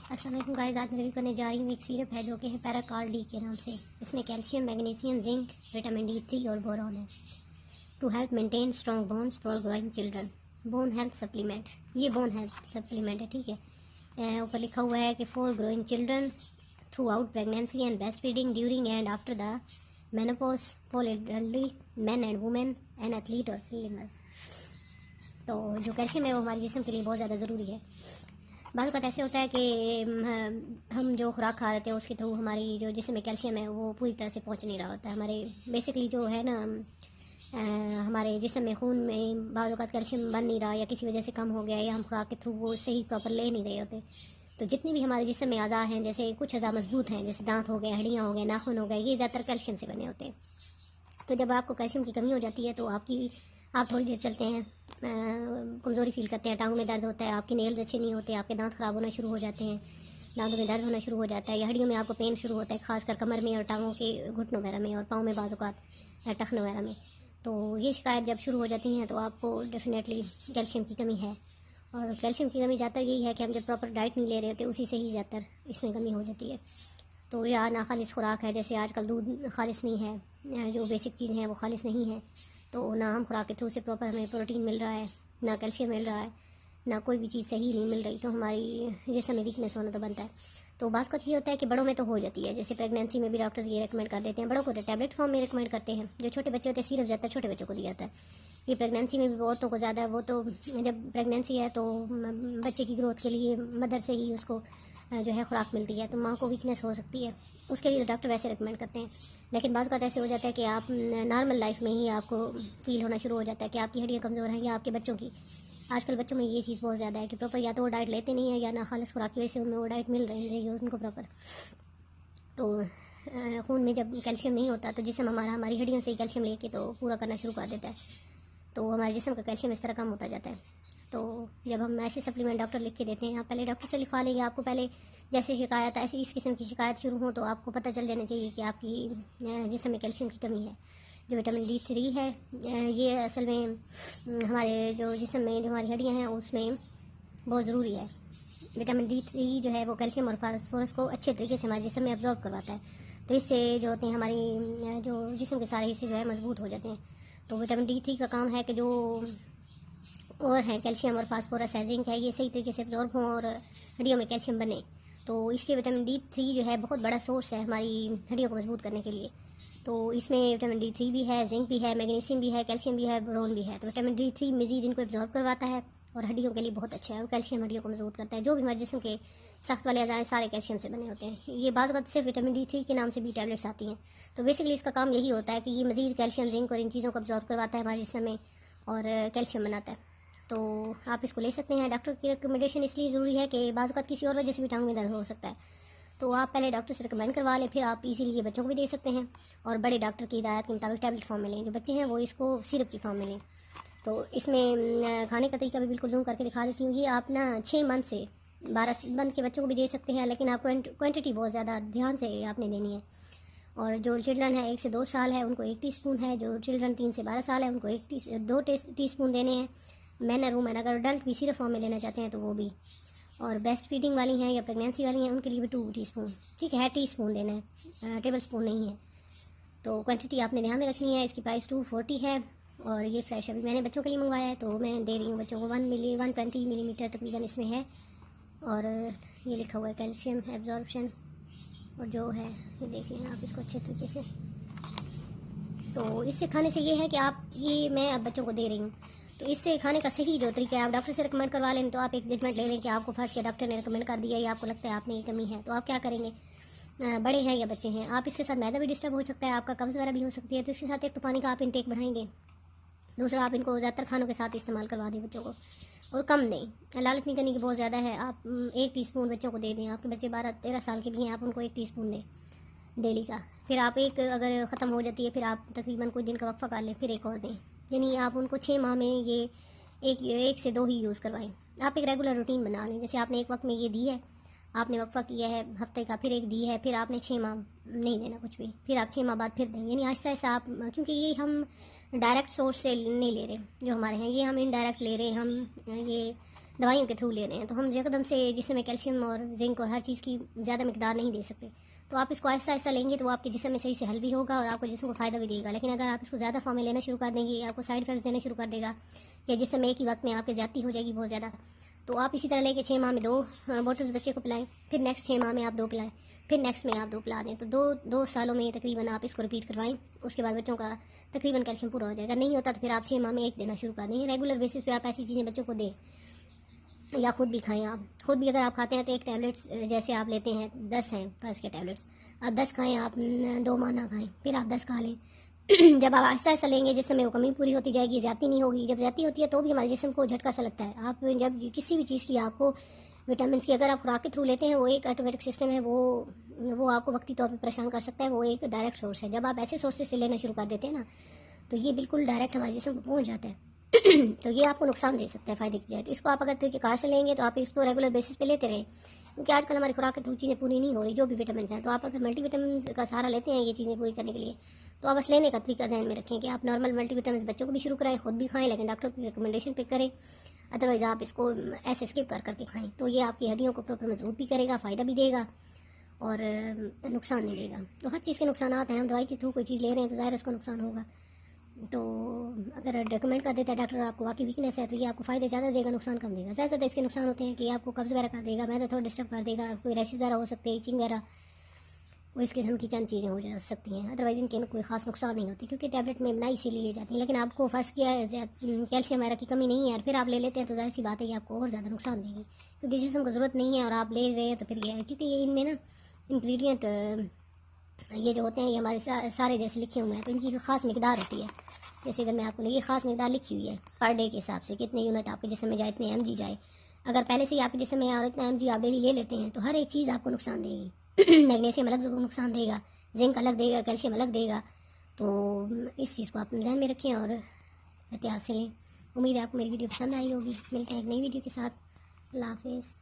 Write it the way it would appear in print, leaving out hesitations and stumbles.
अस्सलाम वालेकुम गाइस, आज मैं रिव्यू करने जा रही हूँ एक सिरप है जो कि है पैराकार्ड डी के नाम से। इसमें calcium, magnesium, zinc, vitamin D3 और बोरॉन है। To help maintain strong bones for growing children. Bone health supplement, ये बोन हेल्थ सप्लीमेंट है, ठीक है। ऊपर लिखा हुआ है कि for growing children throughout pregnancy and breast feeding during and after the menopause for elderly man and women and athlete और स्विमर्स। तो जो कैल्शियम है वो हमारे जिस्म के लिए बहुत ज़्यादा ज़रूरी है। बात बात ऐसे होता है कि हम जो खुराक खा रहे थे उसके थ्रू हमारी जो जिस्म में कैल्शियम है वो पूरी तरह से पहुंच नहीं रहा होता है। हमारे बेसिकली जो है ना, हमारे जिस्म में खून में बाज़ औक़ात कैल्शियम बन नहीं रहा या किसी वजह से कम हो गया या हम खुराक के थ्रू वो सही प्रॉपर ले नहीं रहे होते। तो जितने भी हमारे जिस्म में अज़ा हैं, जैसे कुछ अज़ा मजबूत हैं, जैसे दांत हो गए, हड्डियाँ हो गए, नाखून हो गए, ये ज़्यादातर कैल्शियम से बने होते हैं। तो जब आपको कैल्शियम की कमी हो जाती है तो आप थोड़ी देर चलते हैं, कमज़ोरी फील करते हैं, टांगों में दर्द होता है, आपके नेल्स अच्छे नहीं होते, आपके दांत ख़राब होना शुरू हो जाते हैं, दांतों में दर्द होना शुरू हो जाता है, या हड्डियों में आपको पेन शुरू होता है, खासकर कमर में और टांगों के घुटनों वगैरह में और पाँव में बाज़ औक़ात टखने वगैरह में। तो ये शिकायत जब शुरू हो जाती हैं तो आपको डेफिनेटली कैल्शियम की कमी है। और कैल्शियम की कमी ज़्यादातर यही है कि हम जब प्रॉपर डाइट नहीं ले रहे होते उसी से ही ज़्यादातर इसमें कमी हो जाती है। तो या ना खालिस खुराक है, जैसे आजकल दूध खालिस नहीं है, जो बेसिक चीज़ें हैं वो खालिस नहीं है, तो ना हम खुराक के थ्रू से प्रॉपर हमें प्रोटीन मिल रहा है, ना कैल्शियम मिल रहा है, ना कोई भी चीज़ सही नहीं मिल रही, तो हमारी जिस्म में वीकनेस होना तो बनता है। तो बात का ये होता है कि बड़ों में तो हो जाती है, जैसे प्रेगनेंसी में भी डॉक्टर्स ये रेकमेंड कर देते हैं, बड़ों को तो टैबलेट फॉर्म में रिकमेंड करते हैं। जो छोटे बच्चे होते हैं सिर्फ ज़्यादातर छोटे बच्चों को दिया जाता है। ये प्रेगनेंसी में भी बहुतों को ज़्यादा, वो तो जब प्रेगनेंसी है तो बच्चे की ग्रोथ के लिए मदर से ही उसको जो है खुराक मिलती है, तो माँ को वीकनेस हो सकती है, उसके लिए डॉक्टर वैसे रिकमेंड करते हैं। लेकिन बाज़ बात ऐसे हो जाता है कि आप नॉर्मल लाइफ में ही आपको फील होना शुरू हो जाता है कि आपकी हड्डियाँ कमज़ोर हैं या आपके बच्चों की। आजकल बच्चों में ये चीज़ बहुत ज़्यादा है कि प्रॉपर या तो वो डाइट लेते नहीं है या ना खालिस खुराक की वजह से उनमें वो डाइट मिल रही है उनको प्रॉपर। तो खून में जब कैल्शियम नहीं होता तो जिस्म हमारी हड्डियों से ही कैल्शियम लेके तो पूरा करना शुरू कर देता है, तो हमारे जिस्म का कैल्शियम इस तरह कम होता जाता है। तो जब हम ऐसे सप्लीमेंट डॉक्टर लिख के देते हैं, आप पहले डॉक्टर से लिखवा लेंगे। आपको पहले जैसे शिकायत ऐसी इस किस्म की शिकायत शुरू हो तो आपको पता चल जाना चाहिए कि आपकी जिस्म में कैल्शियम की कमी है। जो विटामिन D3 है, ये असल में हमारे जो जिस्म में जो हमारी हड्डियाँ हैं उसमें बहुत ज़रूरी है। विटामिन D3 जो है वो कैल्शियम और फास्फोरस को अच्छे तरीके से हमारे जिस्म में अब्जॉर्ब करवाता है, तो इससे जो होते हैं हमारी जो जिस्म के सारे हिस्से जो है मजबूत हो जाते हैं। तो विटामिन D3 का काम है कि जो और है कैल्शियम और फास्फोरस है, जिंक है, ये सही तरीके से अब्जॉर्ब हों और हड्डियों में कैल्शियम बने। तो इसलिए विटामिन D3 जो है बहुत बड़ा सोर्स है हमारी हड्डियों को मजबूत करने के लिए। तो इसमें विटामिन D3 भी है, जिंक भी है, मैग्नीशियम भी है, कैल्शियम भी है, बोरोन भी है। तो विटामिन D3 मज़ीद इनको एब्जॉर्ब करवाता है और हड्डियों के लिए बहुत अच्छा है, और कैल्शियम हड्डियों को मजबूत करता है। जो भी हमारे जिस्म के सख्त वाले अज़ाएँ सारे कैल्शियम से बने होते हैं। ये बाज़ वक़्त सिर्फ विटामिन D3 के नाम से भी टैबलेट्स आती हैं। तो बेसिकली इसका काम यही होता है कि ये मज़ीद कैल्शियम, जिंक और इन चीज़ों को अब्जॉर्ब करवाता है हमारे जिस्म में और कैल्शियम बनाता है। तो आप इसको ले सकते हैं। डॉक्टर की रिकमेंडेशन इसलिए ज़रूरी है कि बाज़ वक़्त किसी और वजह से भी टांग में दर्द हो सकता है, तो आप पहले डॉक्टर से रिकमेंड करवा लें, फिर आप इजीली ये बच्चों को भी दे सकते हैं और बड़े डॉक्टर की हिदायत के मुताबिक टैबलेट फॉर्म में लें। जो बच्चे हैं वो इसको सिरप की फॉर्म में लें। तो इसमें खाने का तरीका भी बिल्कुल जूम करके दिखा देती हूँ। ये आप ना 6 मंथ से 12 मंथ के बच्चों को भी दे सकते हैं, लेकिन आपको क्वान्टिटी बहुत ज़्यादा ध्यान से आपने देनी है। और जो चिल्ड्रन है 1 से 2 साल है उनको 1 टीस्पून है, जो चिल्ड्रन 3 से 12 साल है उनको 2 टीस्पून देने हैं। मैन और वूमेन अगर अडल्ट भी सिर्फ फॉर्म में लेना चाहते हैं तो वो भी, और ब्रेस्ट फीडिंग वाली हैं या प्रेगनेंसी वाली हैं उनके लिए भी 2 टीस्पून, ठीक है, टीस्पून देना है, टेबल स्पून नहीं है। तो क्वांटिटी आपने ध्यान में रखनी है। इसकी प्राइस 240 है और ये फ्रेश अभी मैंने बच्चों के लिए मंगवाया है, तो मैं दे रही हूँ बच्चों को 120 मिलीमीटर तकरीबन इसमें है। और ये लिखा हुआ है कैल्शियम एब्जॉर्प्शन, और जो है ये देख लें आप इसको अच्छे तरीके से। तो इससे खाने से ये है कि आप ये मैं अब बच्चों को दे रही हूँ, तो इससे खाने का सही जो तरीका है, आप डॉक्टर से रिकमेंड करवा लें तो आप एक जजमेंट ले लें कि आपको फर्स्ट या डॉक्टर ने रिकमेंड कर दिया या आपको लगता है आप में ये कमी है, तो आप क्या करेंगे, बड़े हैं या बच्चे हैं, आप इसके साथ मैदा भी डिस्टर्ब हो सकता है, आपका कब्ज़ वगैरह भी हो सकती है। तो इसके साथ एक तो पानी का आप इंटेक बढ़ाएंगे, दूसरा आप इनको ज़्यादातर खानों के साथ इस्तेमाल करवा दें बच्चों को, और कम दें। लालच नहीं करने की बहुत ज़्यादा है, आप 1 टीस्पून बच्चों को दे दें। आपके बच्चे 12-13 साल के भी हैं, आप उनको 1 टीस्पून दें डेली का। फिर आप एक अगर ख़त्म हो जाती है फिर आप तकरीबन कुछ दिन का वक्फा कर लें, फिर एक और दें। यानी आप उनको 6 माह में ये एक से 2 ही यूज़ करवाएं। आप एक रेगुलर रूटीन बना लें, जैसे आपने एक वक्त में ये दी है, आपने वक्फा किया है हफ्ते का, फिर एक दी है, फिर आपने 6 माह नहीं देना कुछ भी, फिर आप 6 माह बाद फिर दें। यानी आहिस्ता आहिस्ता आप, क्योंकि ये हम डायरेक्ट सोर्स से नहीं ले रहे जो हमारे हैं, ये हम इनडायरेक्ट ले रहे हैं। हम ये दवाइयों के थ्रू ले रहे हैं, तो हम एकदम से जिसम में कैल्शियम और जिंक और हर चीज़ की ज़्यादा मिकदार नहीं दे सकते। तो आप इसको ऐसा ऐसा लेंगे तो वो आपके जिसम में सही से हल भी होगा और आपको जिसम को फ़ायदा भी देगा। लेकिन अगर आप इसको ज़्यादा फॉर्म में लेना शुरू कर देंगे, आपको साइड इफेक्ट्स देना शुरू कर देगा, या जिसम में एक ही वक्त में आपकी ज़्यादती हो जाएगी बहुत ज़्यादा। तो आप इसी तरह लेके 6 माह में 2 बोटल्स बच्चे को पिलाएं, फिर नेक्स्ट 6 माह में आप 2 पिलाएं, फिर नेक्स्ट में आप 2 पिला दें। तो 2 सालों में तकरीबन आप इसको रिपीट करवाएं। उसके बाद बच्चों का तकरीबन कैल्शियम पूरा हो जाएगा। नहीं होता तो फिर आप 6 माह में 1 देना शुरू कर देंगे। रेगुलर बेसिस पे आप ऐसी चीज़ें बच्चों को दें, या खुद भी खाएं। आप खुद भी अगर आप खाते हैं तो एक टैबलेट्स जैसे आप लेते हैं 10 हैं फर्स्ट के टैबलेट्स, आप 10 खाएं, आप 2 माह ना खाएं, फिर आप 10 खा लें। जब आप आहिस्ता आहिस्ता लेंगे जिसमें वो कमी पूरी होती जाएगी, ज़्यादती नहीं होगी। जब ज़्यादती होती है तो भी हमारे जिस्म को झटका सा लगता है। आप जब किसी भी चीज़ की आपको विटामिन की अगर आप खुराक के थ्रू लेते हैं, वो एक ऑटोमेटिक सिस्टम है, वो आपको वक्ती तौर पर परेशान कर सकता है। वो एक डायरेक्ट सोर्स है। जब आप ऐसे सोर्सेज से लेना शुरू कर देते हैं ना, तो ये बिल्कुल डायरेक्ट हमारे जिस्म को पहुँच जाता है। तो ये आपको नुकसान दे सकता है फ़ायदे की जाए। तो इसको आप अगर तरीक़ेकार से लेंगे तो आप इसको रेगुलर बेसिस पे लेते रहें, क्योंकि आजकल हमारी खुराक के थ्रू चीज़ें पूरी नहीं हो रही, जो भी विटामिन हैं। तो आप अगर मल्टीविटामिन का सहारा लेते हैं ये चीज़ें पूरी करने के लिए, तो आप बस लेने का तरीका ध्यान में रखें कि आप नॉर्मल मल्टीविटामिन बच्चों को भी शुरू कराएं, खुद भी खाएं, लेकिन डॉक्टर की रिकमेंडेशन पे करें। अदरवाइज़ आप इसको ऐसे स्किप कर करके खाएं। तो ये आपकी हड्डियों को प्रॉपर मजबूत भी करेगा, फ़ायदा भी देगा और नुकसान नहीं देगा। तो हर चीज़ के नुकसान हैं। हम दवाई के थ्रू कोई चीज़ ले रहे हैं तो ज़ाहिर उसका नुकसान होगा। तो अगर रिकमेंड कर देता है डॉक्टर आपको वाकई वीकनेस है, तो ये आपको फ़ायदे ज़्यादा देगा, नुकसान कम देगा। ज़्यादा ज़्यादा इसके नुकसान होते हैं कि आपको कब्ज़ वगैरह कर देगा, मैदा थोड़ा डिस्टर्ब कर देगा, कोई रैशेज़ वगैरह हो सकते हैं, इचिंग वगैरह, वो इस किस्म की चंद चीज़ें हो जा सकती हैं। अदरवाइज़ इनके कोई ख़ास नुकसान नहीं होती, क्योंकि टैबलेट में बनाई इसीलिए जाती है। लेकिन आपको फ़र्ज़ किया है कैल्शियम वगैरह की कमी नहीं है और फिर आप ले लेते हैं, तो ज़ाहिर सी बात है कि आपको और ज़्यादा नुकसान देगी, क्योंकि जिसम को ज़रूरत नहीं है और आप ले रहे हैं। तो फिर ये है, क्योंकि ये इनमें ना इंग्रेडिएंट ये जो होते हैं ये हमारे सारे जैसे लिखे हुए हैं, तो इनकी ख़ास मिकदार होती है। जैसे अगर मैं आपको ये ख़ास मिकदार लिखी हुई है पर डे के हिसाब से, कितने यूनिट आपके जिस्म में जाए, इतने mg जाए। अगर पहले से ही आपके जिस्म में और इतना mg आप डेली ले लेते हैं, तो हर एक चीज़ आपको नुकसान देगी। मैग्नीशियम अलग नुकसान देगा, जिंक अलग देगा, कैल्शियम अलग देगा। तो इस चीज़ को आप ध्यान में रखें और एहतियात से लें। उम्मीद है आपको मेरी वीडियो पसंद आई होगी। मिलते हैं एक नई वीडियो के साथ। अल्लाह हाफिज़।